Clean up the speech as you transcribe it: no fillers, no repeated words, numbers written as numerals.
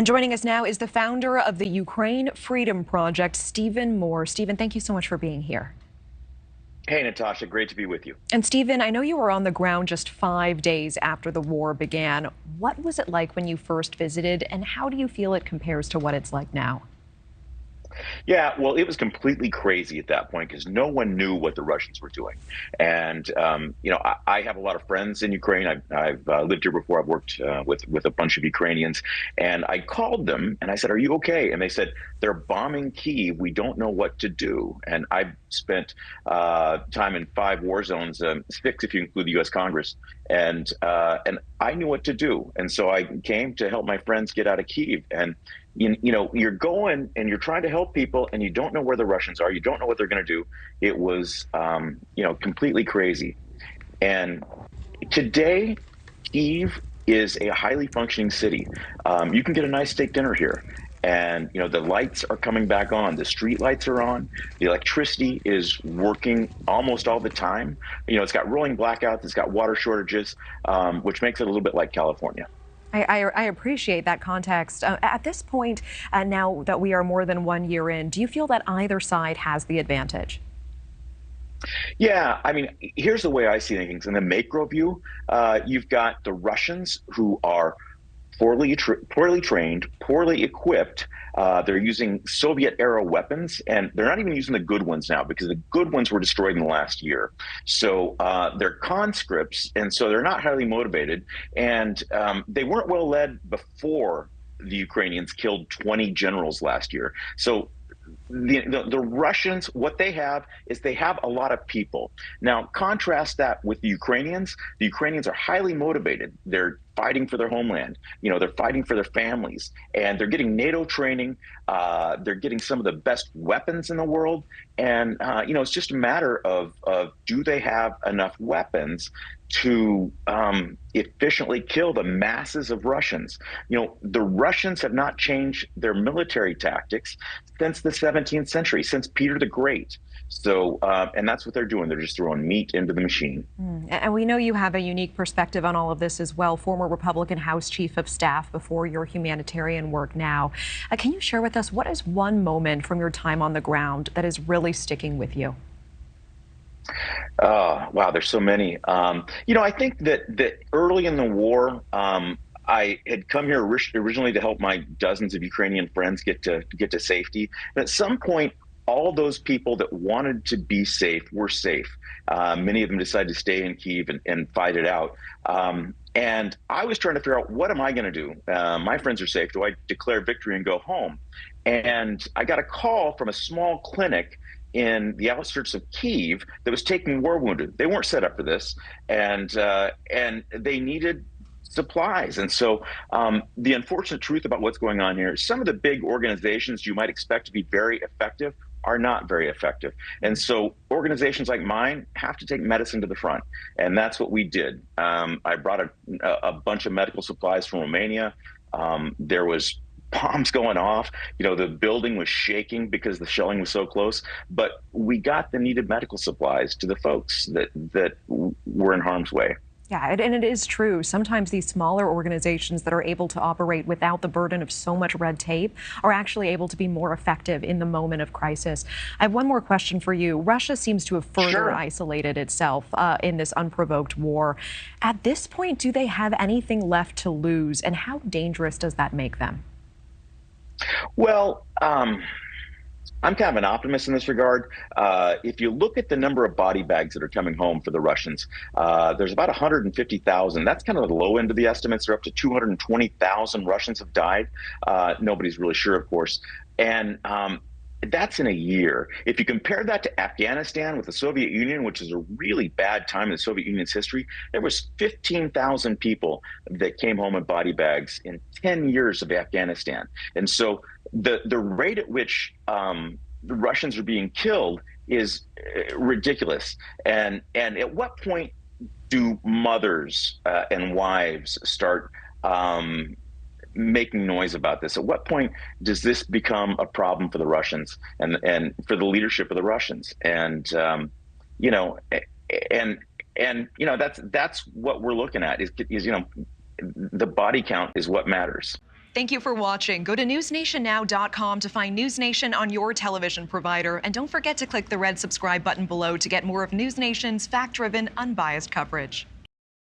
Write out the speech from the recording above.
And joining us now is the founder of the Ukraine Freedom Project, Stephen Moore. Stephen, thank you so much for being here. Hey, Natasha, great to be with you. And Stephen, I know you were on the ground just 5 days after the war began. What was it like when you first visited, and how do you feel it compares to what it's like now? Yeah, well, it was completely crazy at that point because no one knew what the Russians were doing. And I have a lot of friends in Ukraine. I've lived here before. I've worked with a bunch of Ukrainians, and I called them and I said, "Are you okay?" And they said, "They're bombing Kyiv. We don't know what to do." And I spent time in 5 war zones, 6 if you include the U.S. Congress, and I knew what to do. And so I came to help my friends get out of Kyiv. And you're going and you're trying to help people and you don't know where the Russians are. You don't know what they're going to do. It was, completely crazy. And today, Kyiv is a highly functioning city. You can get a nice steak dinner here. And, the lights are coming back on. The street lights are on. The electricity is working almost all the time. It's got rolling blackouts. It's got water shortages, which makes it a little bit like California. I appreciate that context. At this point, now that we are more than 1 year in, do you feel that either side has the advantage? Yeah, I mean, here's the way I see things. In the macro view, you've got the Russians who are poorly trained, poorly equipped. They're using Soviet-era weapons, and they're not even using the good ones now because the good ones were destroyed in the last year. So they're conscripts, and so they're not highly motivated, and they weren't well led before the Ukrainians killed 20 generals last year. So the Russians, what they have is they have a lot of people. Now, contrast that with the Ukrainians. The Ukrainians are highly motivated. They're fighting for their homeland. They're fighting for their families, and they're getting NATO training. They're getting some of the best weapons in the world. And, it's just a matter of do they have enough weapons to efficiently kill the masses of Russians? The Russians have not changed their military tactics since the 17th century, since Peter the Great. So, and that's what they're doing. They're just throwing meat into the machine. And we know you have a unique perspective on all of this as well, former Republican House Chief of Staff before your humanitarian work now. Can you share with us what is one moment from your time on the ground that is really sticking with you? Oh, wow, there's so many. I think that early in the war, I had come here originally to help my dozens of Ukrainian friends get to safety. And at some point, all those people that wanted to be safe were safe. Many of them decided to stay in Kyiv and fight it out. And I was trying to figure out, what am I going to do? My friends are safe. Do I declare victory and go home? And I got a call from a small clinic in the outskirts of Kyiv that was taking war wounded. They weren't set up for this, and they needed supplies. And so the unfortunate truth about what's going on here, some of the big organizations you might expect to be very effective are not very effective. And so organizations like mine have to take medicine to the front. And that's what we did. I brought a bunch of medical supplies from Romania. There was bombs going off. The building was shaking because the shelling was so close. But we got the needed medical supplies to the folks that were in harm's way. Yeah, and it is true. Sometimes these smaller organizations that are able to operate without the burden of so much red tape are actually able to be more effective in the moment of crisis. I have one more question for you. Russia seems to have further isolated itself in this unprovoked war. At this point, do they have anything left to lose, and how dangerous does that make them? Well, I'm kind of an optimist in this regard. If you look at the number of body bags that are coming home for the Russians, there's about 150,000. That's kind of the low end of the estimates. They're up to 220,000 Russians have died. Nobody's really sure, of course. And that's in a year. If you compare that to Afghanistan with the Soviet Union, which is a really bad time in the Soviet Union's history, there was 15,000 people that came home in body bags in 10 years of Afghanistan. And so the rate at which the Russians are being killed is ridiculous. And at what point do mothers and wives start making noise about this? At what point does this become a problem for the Russians and for the leadership of the Russians? And that's what we're looking at is the body count is what matters. Thank you for watching. Go to newsnationnow.com to find NewsNation on your television provider. And don't forget to click the red subscribe button below to get more of NewsNation's fact-driven, unbiased coverage.